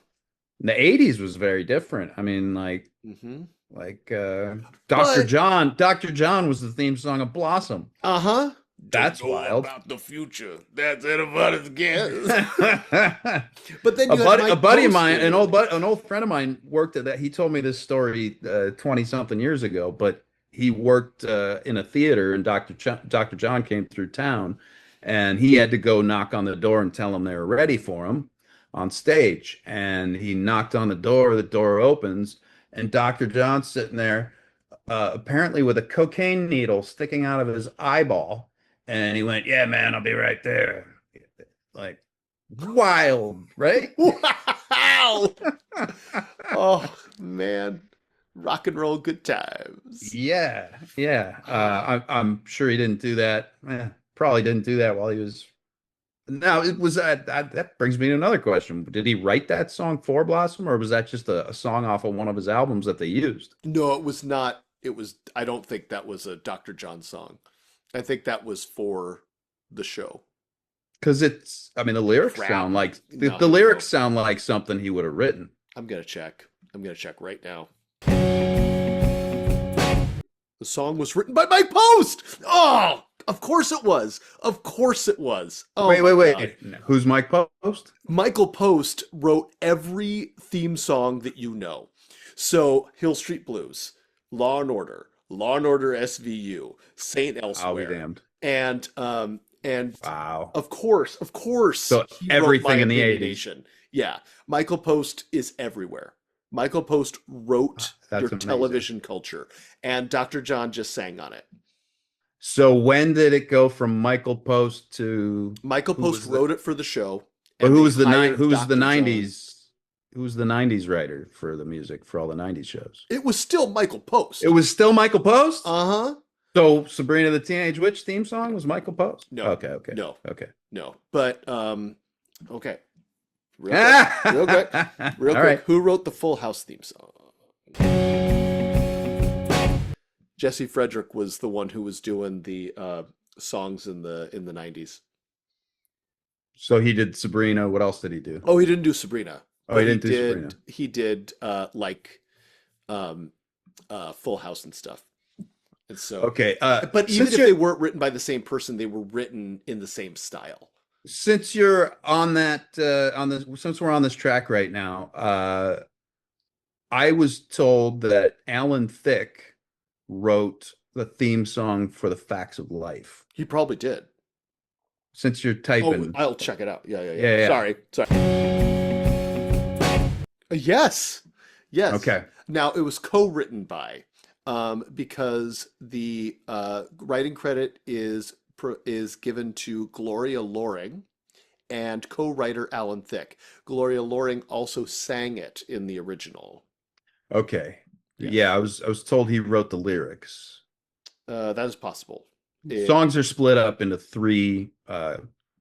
The 80s was very different. I mean, Hmm. like But Dr. John was the theme song of Blossom. uh-huh. Don't That's know wild. about the future. That's anybody's guess. a But then you had a Mike buddy of Post mine, doing it. an old friend of mine worked at that. He told me this story 20 something years ago, but he worked in a theater and Dr. John came through town and he had to go knock on the door and tell them they were ready for him on stage. And he knocked on the door opens, and Dr. John's sitting there apparently with a cocaine needle sticking out of his eyeball. And he went, "Yeah, man, I'll be right there." Like, wild, right? Wow. Oh man. Rock and roll good times. Yeah, yeah. I'm sure he didn't do that. Probably didn't do that while he was. Now, it was that brings me to another question. Did he write that song for Blossom, or was that just a song off of one of his albums that they used? No, it was not. I don't think that was a Dr. John song. I think that was for the show. Because I mean, the lyrics Crap. sound like No, the here we lyrics go. sound like something he would have written. I'm gonna check. I'm gonna check right now. The song was written by Mike Post. Oh, of course it was. Of course it was. Oh my God. Wait. Who's Mike Post? Michael Post wrote every theme song that you know. So Hill Street Blues, Law and Order SVU, Saint I'll be Elsewhere, damned. and Wow. of course, So he wrote My everything in the 80s. Opinionation. Yeah, Michael Post is everywhere. Michael Post wrote your That's amazing. television culture, and Dr. John just sang on it. So when did it go from Michael Post to Michael who Post was the wrote it for the show, but and they who hired was the Dr. John. 90s who's the 90s writer for the music for all the 90s shows? It was still Michael It Post. was still Michael Post? Uh-huh. So Sabrina the Teenage Witch theme song was Michael Post? No, Okay, okay, no, okay. no. But okay. Real quick. Real quick. All Real quick. right. Who wrote the Full House theme song? Jesse Frederick was the one who was doing the songs in the 90s. So he did Sabrina. What else did he do? Oh, he didn't do Sabrina, Oh, he but didn't do Sabrina. he did like um Full House and stuff. And so Okay. but even if they weren't written by the same person, they were written in the same style. Since you're on that on this since we're on this track right now, I was told that Alan Thicke wrote the theme song for The Facts of Life. He probably did. Since you're Oh, typing, I'll check it out. Yeah, yeah, yeah. yeah, yeah. Sorry. Sorry. Yes. Yes. Okay. Now it was co-written by because the writing credit is given to Gloria Loring and co-writer Alan Thicke. Gloria Loring also sang it in the original. Okay. Yeah, Yes. I was told he wrote the lyrics. That is possible. Songs are split up into three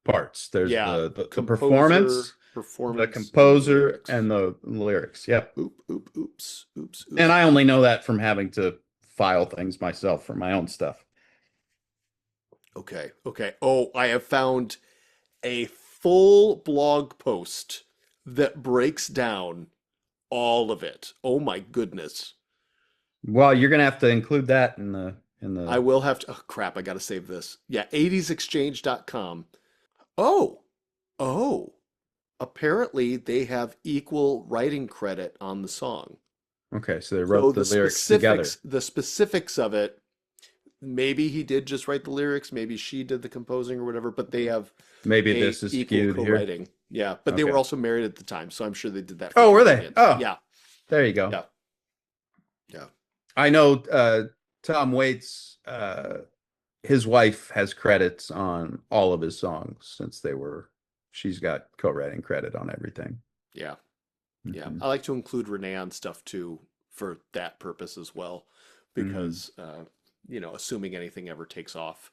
parts. There's Yeah, the performance, composer. the Performance and the composer lyrics. and the lyrics. Yep. Oops. And I only know that from having to file things myself for my own stuff. Okay. Oh, I have found a full blog post that breaks down all of it. Oh my goodness. Well, you're gonna have to include that in I the will have to, oh crap, I gotta save this. Yeah, 80sexchange.com. Oh, oh, apparently they have equal writing credit on the song. Okay, so they So wrote the lyrics together. the specifics of it, maybe he did just write the lyrics, maybe she did the composing or whatever, but they have Maybe a this is equal skewed here. co-writing. Yeah, but they were Okay. also married at the time, so I'm sure they did that for Oh, were they? convenience. Oh, Yeah, there you go. yeah, yeah. I know Tom Waits, his wife has credits on all of his songs since she's got co-writing credit on everything. Yeah. Yeah, Hmm. I like to include Renee on stuff too for that purpose as well, Hmm. because assuming anything ever takes off,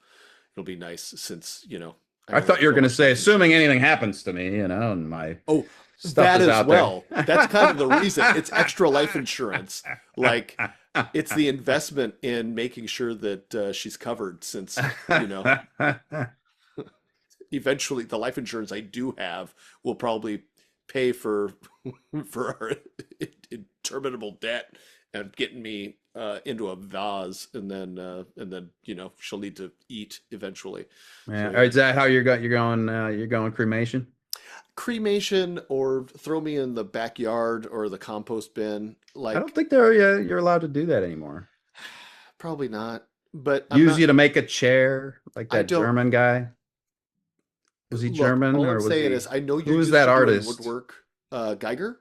it'll be nice since I I know we thought have you were so going to much say, life assuming insurance. anything happens to me, and my Oh, stuff that is as out there. well. That's kind of the reason. It's extra life insurance. Like it's the investment in making sure that she's covered since eventually the life insurance I do have will probably pay for for our interminable debt and getting me into a vase, and then she'll need to eat eventually. So Yeah. yeah, Is that how you're going cremation? cremation or throw me in the backyard or the compost bin. I don't Like think you're allowed to do that anymore. probably not, but I'm Use not. you to make a chair like I that don't German guy. Was he look. German All I'm or was saying he is I know who you're was used that to doing artist? woodwork. Geiger,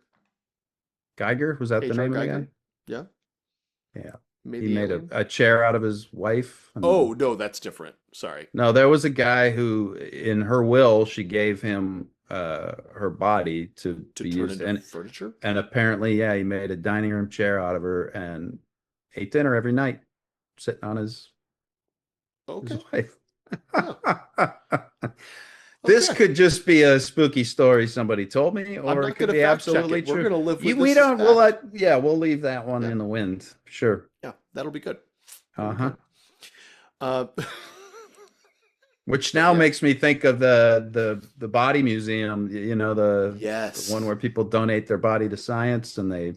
Geiger? Was that the H.R. name of the Geiger. guy? Yeah, Yeah. He maybe made Alien. a chair out of his wife. And Oh, no, that's different. Sorry. no, there was a guy who in her will she gave him her body to To be turn used into furniture? and apparently yeah, he made a dining room chair out of her and ate dinner every night sitting on his Okay. wife. Yeah. This Okay. could just be a spooky story somebody told me, I'm or it not could going to be fact check absolutely it. We're true. going to live with We this as don't, we'll fact. let, yeah, we'll leave that one Yeah. in the wind. Sure. Yeah. That'll be good. That'll be Uh-huh. good. Uh, Which but now yeah. makes me think of the body museum, the one Yes. where people donate their body to science and they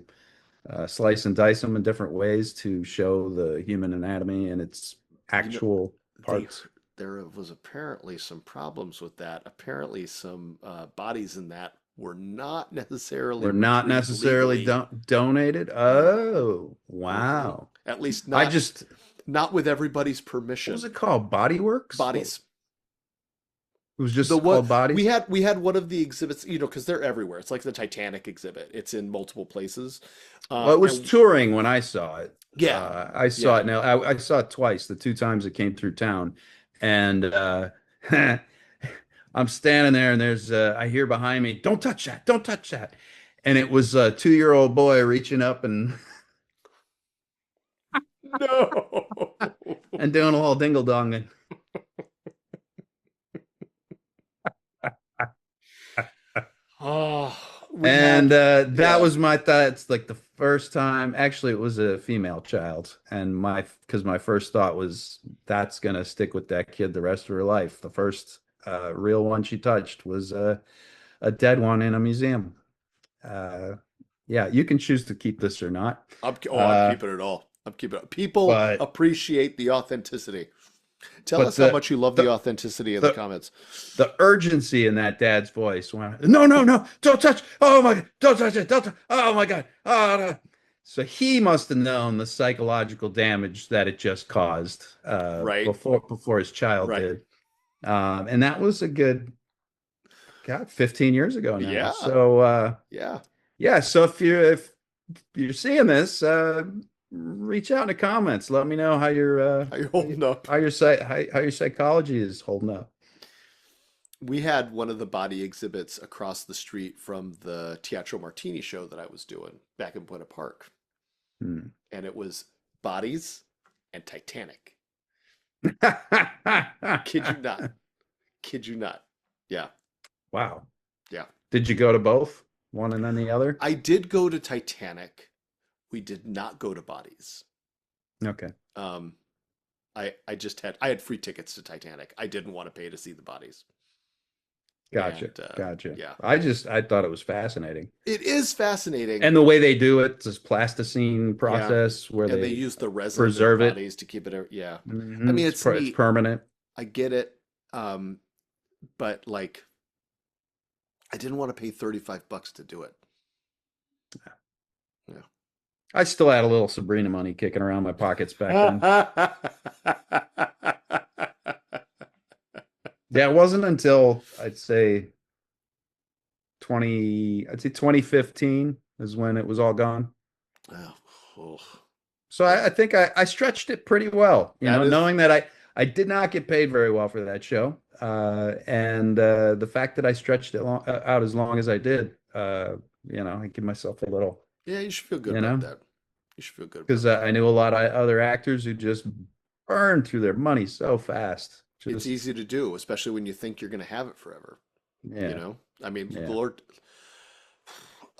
slice and dice them in different ways to show the human anatomy and its You know, actual they parts. there was apparently some problems with that. Apparently, some bodies in that were not necessarily Were not retrieved necessarily legally. donated. Mm-hmm. Oh, Mm-hmm. wow. At least I not just, not with everybody's what was permission. it called? Body Works? What, Bodies. it was The just what called Bodies? we had one of the exhibits, because they're everywhere. It's like the Titanic exhibit. It's in multiple places. Well, it was And touring when I saw it. yeah, I saw yeah. it now. I saw it twice, the two times it came through town. And I'm standing there and I hear behind me, don't touch that, don't touch that. And it was a 2-year-old boy reaching up and, No. and doing a little dingle donging. Oh, we And had that yeah. was my thought. It's like the first time, actually, it was a female child. And because my first thought was that's going to stick with that kid the rest of her life. The first real one she touched was a dead one in a museum. Uh, yeah, you can choose to keep this or not. I'm Uh, keeping it all. I'm keeping it. People but, appreciate the authenticity. Tell but us how much you love the the, authenticity in the the, comments. the urgency in that dad's voice when no, no, no, don't touch. Oh my God, don't touch it. Don't touch. Oh my God. Oh, no. So he must have known the psychological damage that it just caused Right? before his child Right. did. And that was a good, God, 15 years ago now. Yeah. So Yeah. yeah, so if you're seeing this, reach out in the comments. Let me know How you holding up? how your psychology is holding up. We had one of the body exhibits across the street from the Teatro Martini show that I was doing back in Buena Park. Hmm. And it was bodies and Titanic. Kid you not. Kid you not. Yeah. Wow. Yeah. Did you go to both? One and then the other? I did go to Titanic. We did not go to Bodies. Okay. Um, I had free tickets to Titanic. I didn't want to pay to see the bodies. Gotcha. And Gotcha. yeah, I thought it was fascinating. it is fascinating. And the way they do it, this plasticine Yeah, process where and they they use the resin in the preserve it. bodies to keep it. Yeah, I mean It's it's it's neat. permanent. I get it. Um, but like I didn't want to pay $35 to do it. I still had a little Sabrina money kicking around my pockets back then. Yeah. Yeah, it wasn't until I'd say 2015 is when it was all gone. Oh, oh, So yeah. I think I stretched it pretty well, That is knowing that I did not get paid very well for that show. And the fact that I stretched it out as long as I did, I give myself a little, yeah, you should feel good you about know, that. You should feel good because about that. I knew a lot of other actors who just burned through their money so fast. It's Just, easy to do, especially when you think you're going to have it forever. You yeah, know, I mean, yeah. Lord,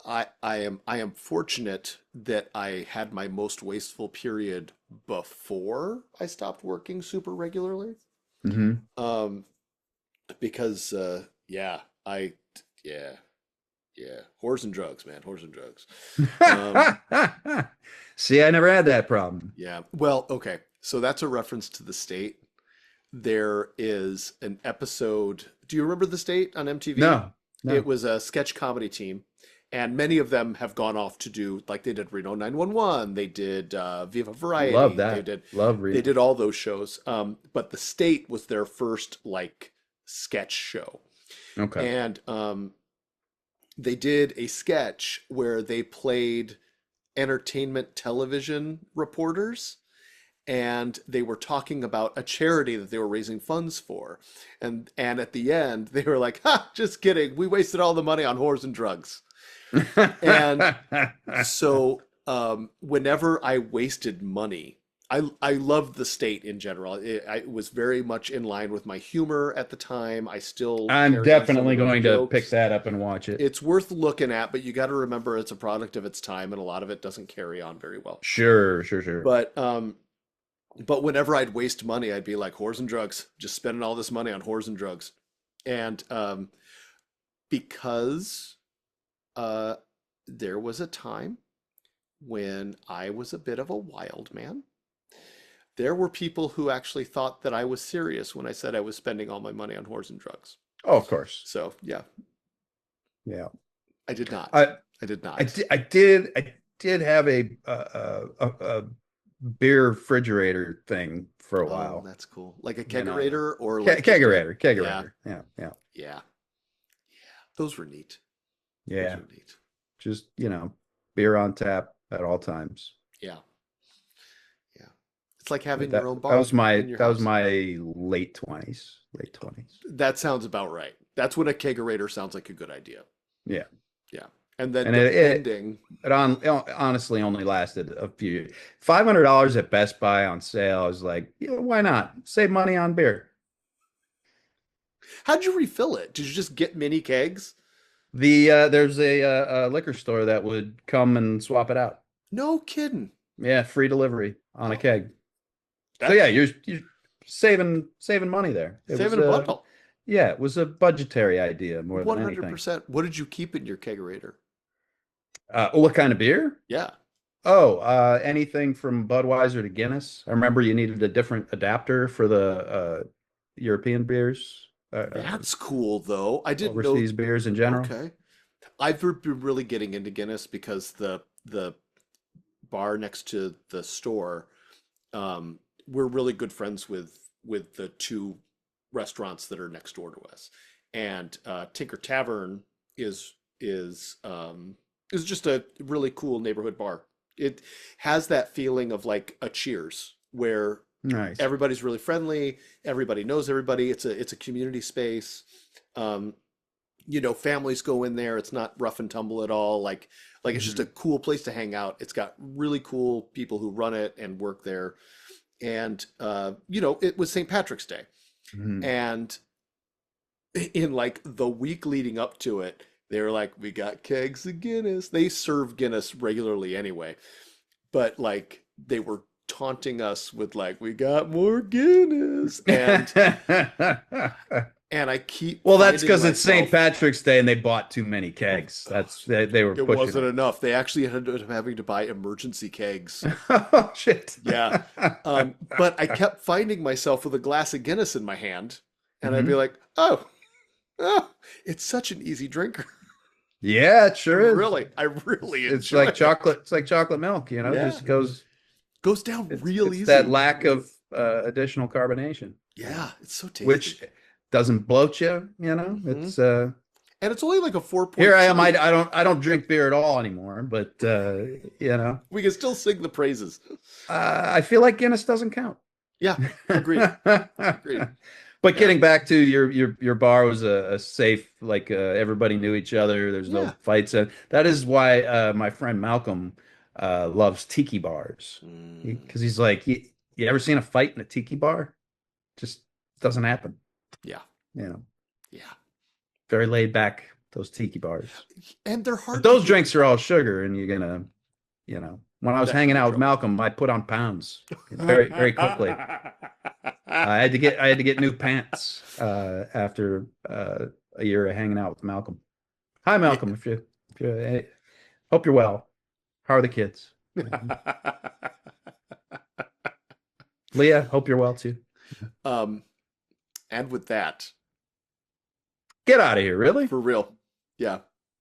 I am fortunate that I had my most wasteful period before I stopped working super regularly. Hmm. Um, because yeah, yeah, yeah, whores and drugs, man, whores and drugs. Um, See, I never had that problem. yeah. Well, okay. So that's a reference to The State. There is an episode. Do you remember The State on MTV? No, It no. was a sketch comedy team, and many of them have gone off to do like they did Reno 911, they did Viva Love Variety, they that. did Love they reading. did all those shows. But The State was their first like sketch show, Okay. and they did a sketch where they played entertainment television reporters and they were talking about a charity that they were raising funds for. And at the end, they were like, "Ha, just kidding. We wasted all the money on whores and drugs." And so whenever I wasted money, I loved The State in general. It was very much in line with my humor at the time. I still I'm carried on some of definitely those going to pick jokes. that up and watch it. It's worth looking at, but you got to remember it's a product of its time, and a lot of it doesn't carry on very well. Sure, sure, sure. But whenever I'd waste money, I'd be like whores and drugs, just spending all this money on whores and drugs. And because uh, there was a time when I was a bit of a wild man, there were people who actually thought that I was serious when I said I was spending all my money on whores and drugs. Oh, of course. So yeah, Yeah. I did not. I I did I not. did I did have a beer refrigerator thing for a Oh, while. that's cool. Like a You know, kegerator or like just a, kegerator, yeah, kegerator. Yeah, yeah, yeah. Those were neat. Those yeah. were neat. Just, beer on tap at all times. Yeah. Yeah. It's like But having your that own that bar was my in your that was house. my late 20s, late 20s. That sounds about right. That's when a kegerator sounds like a good idea. Yeah. Yeah. And then And it depending, it honestly only lasted a few. $500 at Best Buy on sale. I was like, yeah, why not? Save money on beer. how'd you refill it? Did you just get mini kegs? There's a liquor store that would come and swap it out. No kidding. Yeah, free delivery on a Oh, keg. So that's yeah, you're saving money there. It was saving a a bundle. Yeah, it was a budgetary idea more than anything. 100%. What did you keep in your kegerator? What kind of beer? Yeah. Oh, anything from Budweiser to Guinness. I remember you needed a different adapter for the European beers, That's cool though. I didn't know. overseas beers in general. Okay. Been really getting into Guinness because the bar next to the store, we're really good friends with the two restaurants that are next door to us, and Tinker Tavern is is um, is just a really cool neighborhood bar. It has that feeling of like a Cheers, where Nice. everybody's really friendly, everybody knows everybody. It's a community space. Um, families go in there. It's not rough and tumble at all. Like it's just a Mhm. cool place to hang out. It's got really cool people who run it and work there. And it was St. Patrick's Day. Mhm. And in like the week leading up to it, They were like, we got kegs of Guinness. They serve Guinness regularly anyway, but like they were taunting us with like, we got more Guinness, and I keep Well, that's finding because it's St. myself. Patrick's Day and they bought too many kegs. They were It pushing wasn't it. enough. They actually ended up having to buy emergency kegs. Oh shit. Yeah. But I kept finding myself with a glass of Guinness in my hand, and I'd be Hmm. like, oh, oh, it's such an easy drinker. Yeah, it sure is. I really It's enjoy like it. chocolate. It's like chocolate milk. Yeah. Just goes. Goes down real It's that easy. lack of additional carbonation, Yeah, it's so tasty. which doesn't bloat you. Hmm. It's And it's only like a here I am. 4.2. I don't drink beer at all anymore, but you know, We can still sing the praises. I feel like Guinness doesn't count. Yeah, agreed. Agreed. But Yeah. getting back to your bar was a safe, like everybody knew each other. There's no Yeah. fights. That is why my friend Malcolm loves tiki bars Mm, because he's like, you ever seen a fight in a tiki bar? Just doesn't happen. yeah. You know, Yeah. very laid back, those tiki bars. And they're But hard to those get. drinks are all sugar, and when I was That can hanging be out with trouble. Malcolm, I put on pounds very, very quickly. I had to get new pants after a year of hanging out with Malcolm. Hi, Malcolm. If you hope you're well. How are the kids? Leah, hope you're well too. um, and with that, Get out of here, really? for real, yeah,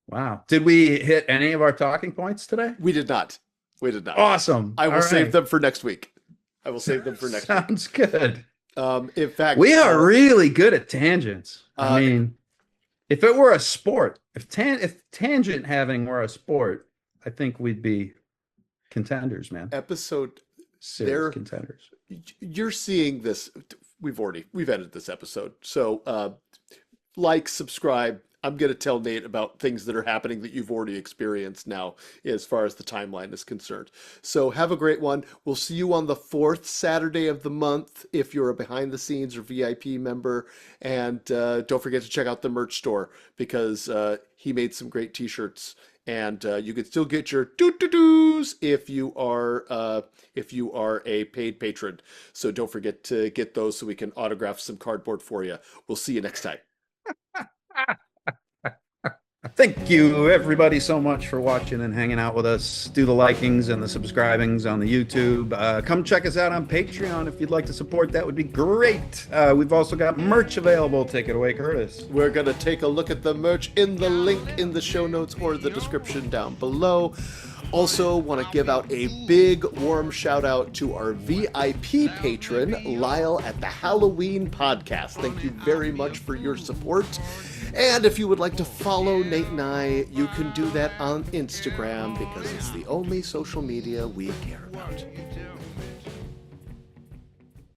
Wow. Did we hit any of our talking points today? we did not. We did not. Awesome. I will All save right. them for next week. I will save them for next week. Sounds good. In fact, We are really good at tangents. uh, I mean, if it were a sport, if tangent having were a sport, I think we'd be contenders, man. episode Serious there. contenders. You're seeing this. We've edited this episode, so like, subscribe. I'm going to tell Nate about things that are happening that you've already experienced now as far as the timeline is concerned. So have a great one. We'll see you on the fourth Saturday of the month if you're a behind the scenes or VIP member. And don't forget to check out the merch store because he made some great t-shirts. And you can still get your doo-doo-doos if you are a paid patron. So don't forget to get those so we can autograph some cardboard for you. We'll see you next time. Thank you, everybody, so much for watching and hanging out with us. Do the likings and the subscribings on the YouTube. Come check us out on Patreon if you'd like to support. That would be great. We've also got merch available. Take it away, Curtis. We're going to take a look at the merch in the link in the show notes or the description down below. Also, want to give out a big warm shout out to our VIP patron, Lyle at the Halloween Podcast. Thank you very much for your support. And if you would like to follow Nate and I, you can do that on Instagram because it's the only social media we care about.